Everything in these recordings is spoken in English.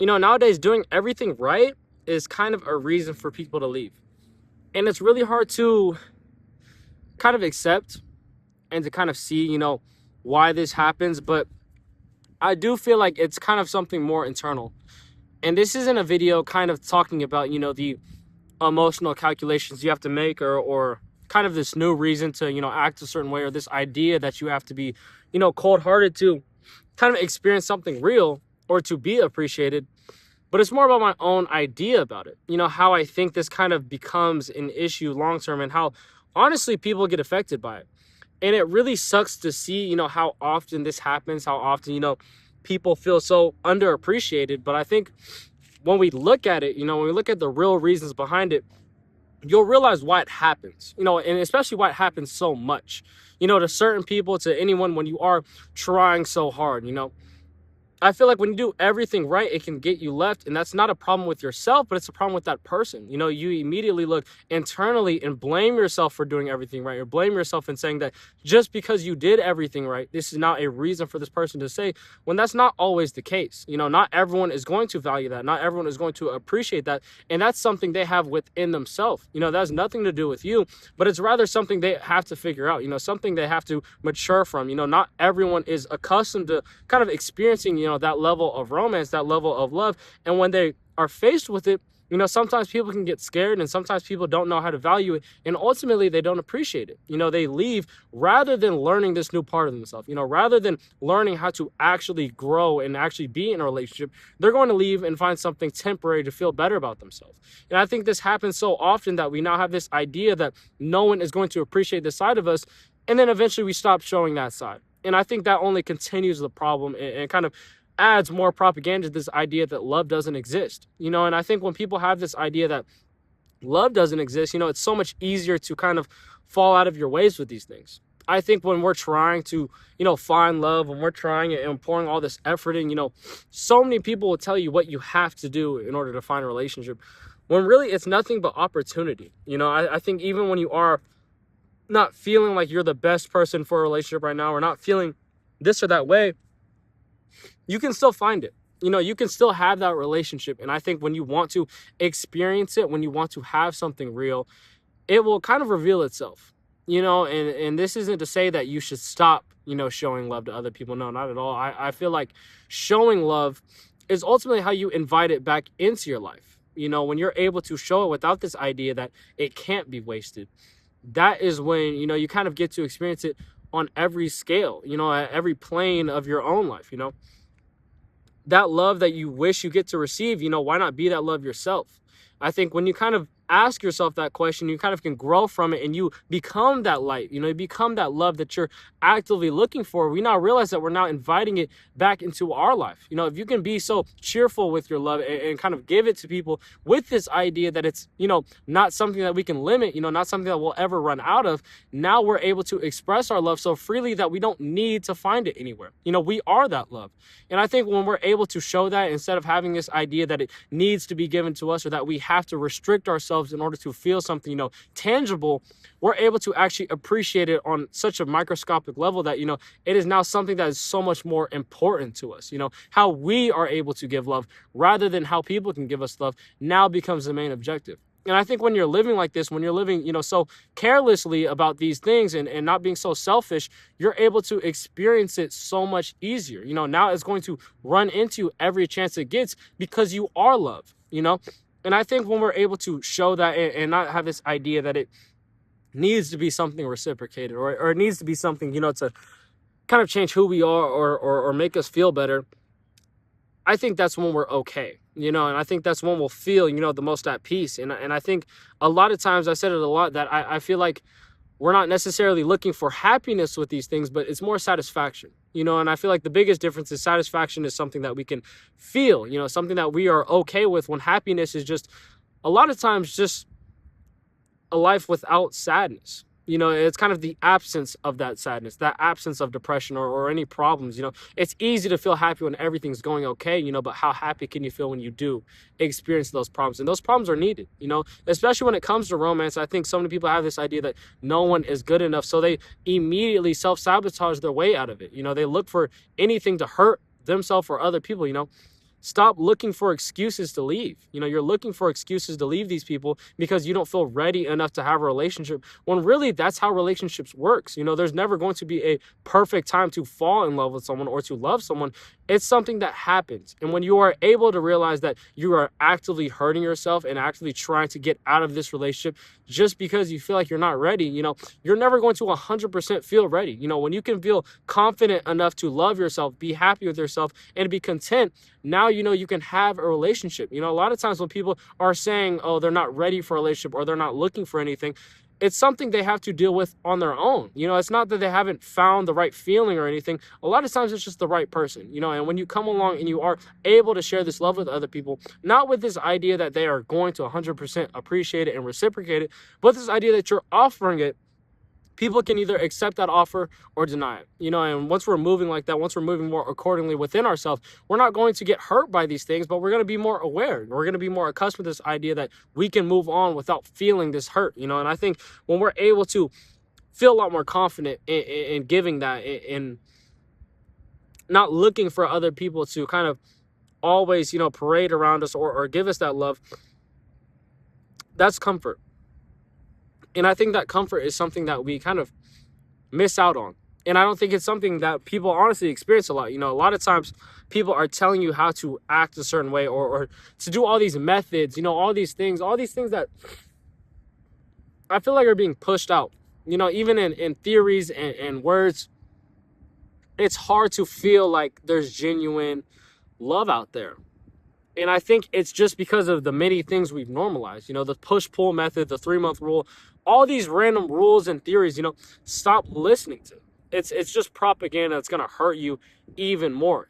nowadays doing everything right is kind of a reason for people to leave. And it's really hard to kind of accept and to kind of see, why this happens. But I do feel like it's kind of something more internal. And this isn't a video kind of talking about, the emotional calculations you have to make, or kind of this new reason to, act a certain way, or this idea that you have to be, cold hearted to kind of experience something real or to be appreciated. But it's more about my own idea about it. How I think this kind of becomes an issue long term, and how honestly people get affected by it. And it really sucks to see, how often this happens, how often, people feel so underappreciated. But I think when we look at it, when we look at the real reasons behind it, you'll realize why it happens, and especially why it happens so much, to certain people, to anyone, when you are trying so hard. I feel like when you do everything right, it can get you left. And that's not a problem with yourself, but it's a problem with that person. You immediately look internally and blame yourself for doing everything right, or blame yourself and saying that just because you did everything right, this is not a reason for this person to say, when that's not always the case. Not everyone is going to value that. Not everyone is going to appreciate that. And that's something they have within themselves. That has nothing to do with you, but it's rather something they have to figure out, something they have to mature from. Not everyone is accustomed to kind of experiencing, that level of romance, that level of love. And when they are faced with it, sometimes people can get scared, and sometimes people don't know how to value it. And ultimately, they don't appreciate it. They leave rather than learning this new part of themselves, rather than learning how to actually grow and actually be in a relationship. They're going to leave and find something temporary to feel better about themselves. And I think this happens so often that we now have this idea that no one is going to appreciate this side of us. And then eventually we stop showing that side. And I think that only continues the problem, and kind of adds more propaganda to this idea that love doesn't exist. And I think when people have this idea that love doesn't exist, it's so much easier to kind of fall out of your ways with these things. I think when we're trying to, find love, when we're trying and pouring all this effort in, so many people will tell you what you have to do in order to find a relationship, when really it's nothing but opportunity. I think even when you are not feeling like you're the best person for a relationship right now, or not feeling this or that way, you can still find it. You can still have that relationship. And I think when you want to experience it, when you want to have something real, it will kind of reveal itself. And this isn't to say that you should stop, showing love to other people. No, not at all. I feel like showing love is ultimately how you invite it back into your life. When you're able to show it without this idea that it can't be wasted, that is when, you kind of get to experience it on every scale, at every plane of your own life. That love that you wish you get to receive, why not be that love yourself? I think when you kind of ask yourself that question, you kind of can grow from it, and you become that light, you become that love that you're actively looking for. We now realize that we're now inviting it back into our life. If you can be so cheerful with your love, and kind of give it to people with this idea that it's, not something that we can limit, not something that we'll ever run out of. Now we're able to express our love so freely that we don't need to find it anywhere. We are that love. And I think when we're able to show that, instead of having this idea that it needs to be given to us, or that we have to restrict ourselves in order to feel something, tangible, we're able to actually appreciate it on such a microscopic level that, it is now something that is so much more important to us. How we are able to give love rather than how people can give us love now becomes the main objective. And I think when you're living like this, when you're living, so carelessly about these things, and not being so selfish, you're able to experience it so much easier. Now it's going to run into you every chance it gets, because you are love, And I think when we're able to show that, and not have this idea that it needs to be something reciprocated, or it needs to be something, to kind of change who we are, or make us feel better, I think that's when we're okay, and I think that's when we'll feel, the most at peace. And I think a lot of times, I said it a lot, that I feel like we're not necessarily looking for happiness with these things, but it's more satisfaction, and I feel like the biggest difference is satisfaction is something that we can feel, something that we are okay with, when happiness is just a lot of times just a life without sadness. It's kind of the absence of that sadness, that absence of depression, or any problems. It's easy to feel happy when everything's going okay, but how happy can you feel when you do experience those problems? And those problems are needed, especially when it comes to romance. I think so many people have this idea that no one is good enough, so they immediately self-sabotage their way out of it. They look for anything to hurt themselves or other people, Stop looking for excuses to leave. You're looking for excuses to leave these people because you don't feel ready enough to have a relationship, when really that's how relationships works. There's never going to be a perfect time to fall in love with someone or to love someone. It's something that happens. And when you are able to realize that you are actively hurting yourself and actively trying to get out of this relationship just because you feel like you're not ready, you're never going to 100% feel ready. When you can feel confident enough to love yourself, be happy with yourself, and be content, now you can have a relationship. A lot of times when people are saying, oh, they're not ready for a relationship or they're not looking for anything, it's something they have to deal with on their own. It's not that they haven't found the right feeling or anything. A lot of times it's just the right person, and when you come along and you are able to share this love with other people, not with this idea that they are going to 100% appreciate it and reciprocate it, but this idea that you're offering it, people can either accept that offer or deny it. And once we're moving like that, once we're moving more accordingly within ourselves, we're not going to get hurt by these things, but we're going to be more aware. We're going to be more accustomed to this idea that we can move on without feeling this hurt. And I think when we're able to feel a lot more confident in giving that, in not looking for other people to kind of always, parade around us or give us that love, that's comfort. And I think that comfort is something that we kind of miss out on. And I don't think it's something that people honestly experience a lot. A lot of times people are telling you how to act a certain way or to do all these methods, all these things that I feel like are being pushed out. Even in theories and words, it's hard to feel like there's genuine love out there. And I think it's just because of the many things we've normalized, the push-pull method, the 3-month rule, all these random rules and theories, stop listening to. It's just propaganda that's going to hurt you even more,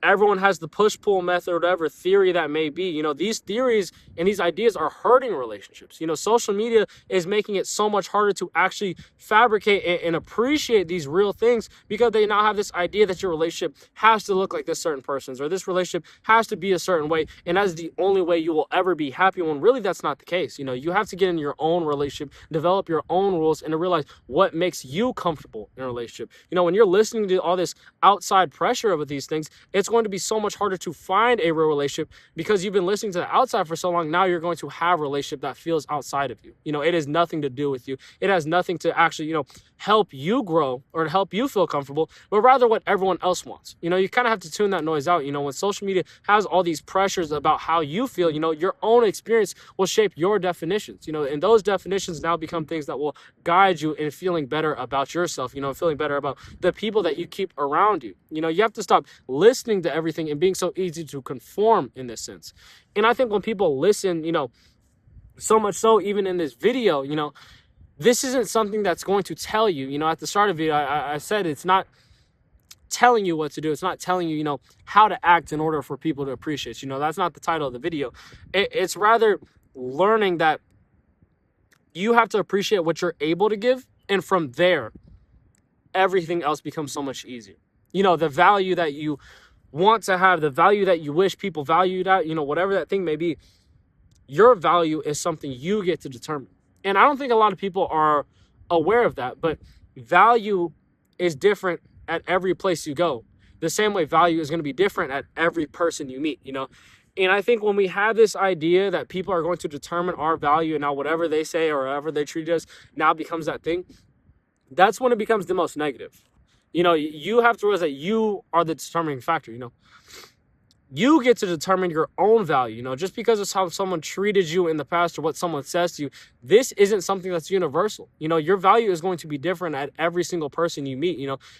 Everyone has the push-pull method or whatever theory that may be. These theories and these ideas are hurting relationships. Social media is making it so much harder to actually fabricate and appreciate these real things because they now have this idea that your relationship has to look like this certain person's, or this relationship has to be a certain way, and that's the only way you will ever be happy, when really that's not the case. You have to get in your own relationship, develop your own rules, and to realize what makes you comfortable in a relationship. When you're listening to all this outside pressure of these things, it's going to be so much harder to find a real relationship because you've been listening to the outside for so long. Now you're going to have a relationship that feels outside of you. It has nothing to do with you. It has nothing to actually, help you grow or to help you feel comfortable, but rather what everyone else wants. You kind of have to tune that noise out. When social media has all these pressures about how you feel, your own experience will shape your definitions, and those definitions now become things that will guide you in feeling better about yourself, feeling better about the people that you keep around you. You have to stop listening to everything and being so easy to conform in this sense. And I think when people listen, so much so even in this video, this isn't something that's going to tell you, at the start of the video, I said it's not telling you what to do. It's not telling you, how to act in order for people to appreciate you. That's not the title of the video. It's rather learning that you have to appreciate what you're able to give. And from there, everything else becomes so much easier. The value that you want to have, the value that you wish people valued at, whatever that thing may be, your value is something you get to determine. And I don't think a lot of people are aware of that, but value is different at every place you go. The same way value is going to be different at every person you meet, And I think when we have this idea that people are going to determine our value, and now whatever they say or however they treat us now becomes that thing, that's when it becomes the most negative. You have to realize that you are the determining factor, You get to determine your own value, just because of how someone treated you in the past or what someone says to you. This isn't something that's universal. Your value is going to be different at every single person you meet,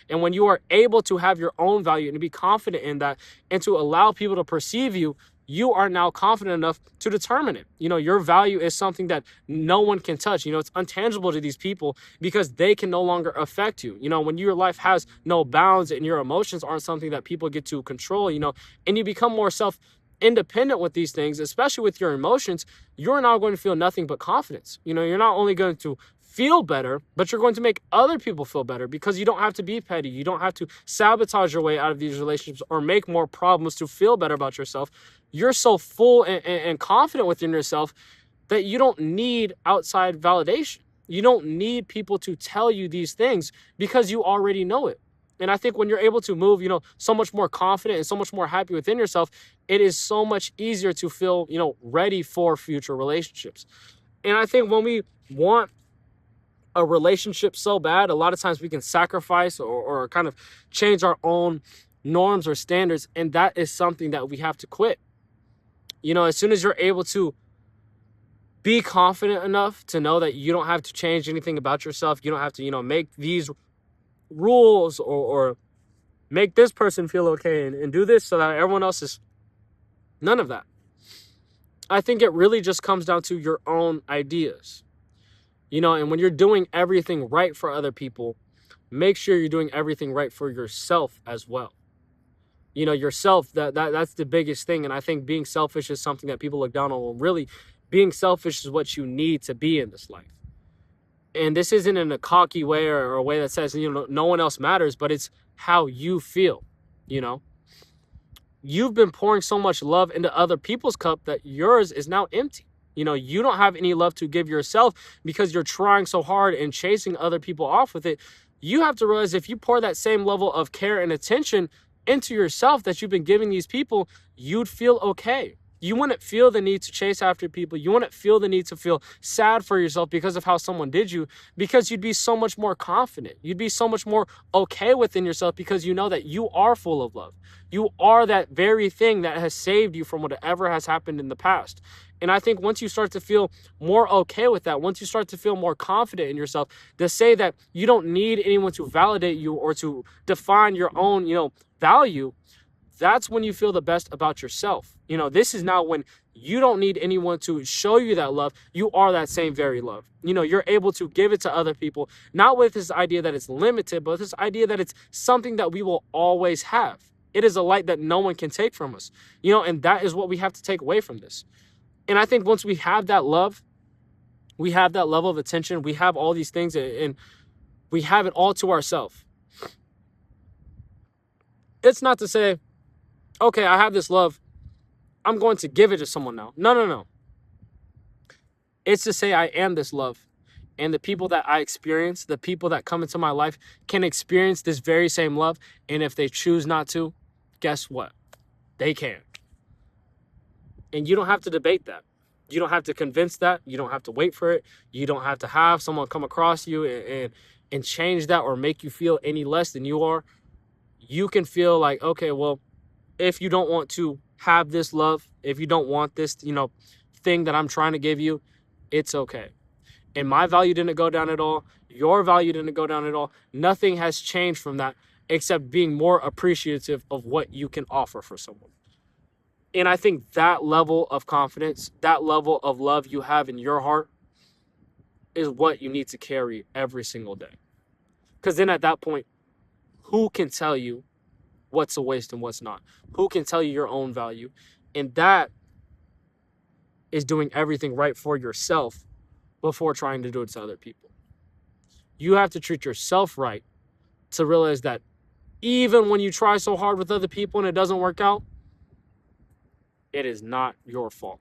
And when you are able to have your own value and to be confident in that and to allow people to perceive you, you are now confident enough to determine it. Your value is something that no one can touch. It's intangible to these people because they can no longer affect you. When your life has no bounds and your emotions aren't something that people get to control, and you become more self-independent with these things, especially with your emotions, you're now going to feel nothing but confidence. You're not only going to feel better, but you're going to make other people feel better because you don't have to be petty. You don't have to sabotage your way out of these relationships or make more problems to feel better about yourself. You're so full and confident within yourself that you don't need outside validation. You don't need people to tell you these things because you already know it. And I think when you're able to move, so much more confident and so much more happy within yourself, it is so much easier to feel, ready for future relationships. And I think when we want a relationship so bad, a lot of times we can sacrifice or kind of change our own norms or standards. And that is something that we have to quit. As soon as you're able to be confident enough to know that you don't have to change anything about yourself, you don't have to, make these rules or make this person feel okay and do this so that everyone else is, none of that. I think it really just comes down to your own ideas. And when you're doing everything right for other people, make sure you're doing everything right for yourself as well. Yourself, that's the biggest thing. And I think being selfish is something that people look down on. Well, really, being selfish is what you need to be in this life. And this isn't in a cocky way or a way that says, no one else matters, but it's how you feel. You've been pouring so much love into other people's cup that yours is now empty. You don't have any love to give yourself because you're trying so hard and chasing other people off with it. You have to realize if you pour that same level of care and attention into yourself that you've been giving these people, you'd feel okay. You wouldn't feel the need to chase after people. You wouldn't feel the need to feel sad for yourself because of how someone did you, because you'd be so much more confident. You'd be so much more okay within yourself because you know that you are full of love. You are that very thing that has saved you from whatever has happened in the past. And I think once you start to feel more okay with that, once you start to feel more confident in yourself, to say that you don't need anyone to validate you or to define your own, value, that's when you feel the best about yourself. This is now when you don't need anyone to show you that love. You are that same very love. You're able to give it to other people, not with this idea that it's limited, but this idea that it's something that we will always have. It is a light that no one can take from us, and that is what we have to take away from this. And I think once we have that love, we have that level of attention, we have all these things, and we have it all to ourselves. It's not to say, okay, I have this love, I'm going to give it to someone now. No. It's to say I am this love. And the people that I experience, the people that come into my life can experience this very same love. And if they choose not to, guess what? They can. And you don't have to debate that. You don't have to convince that. You don't have to wait for it. You don't have to have someone come across you and change that or make you feel any less than you are. You can feel like, okay, well, if you don't want to have this love, if you don't want this, thing that I'm trying to give you, it's okay. And my value didn't go down at all. Your value didn't go down at all. Nothing has changed from that except being more appreciative of what you can offer for someone. And I think that level of confidence, that level of love you have in your heart is what you need to carry every single day. Because then at that point, who can tell you what's a waste and what's not? Who can tell you your own value? And that is doing everything right for yourself before trying to do it to other people. You have to treat yourself right to realize that even when you try so hard with other people and it doesn't work out, it is not your fault.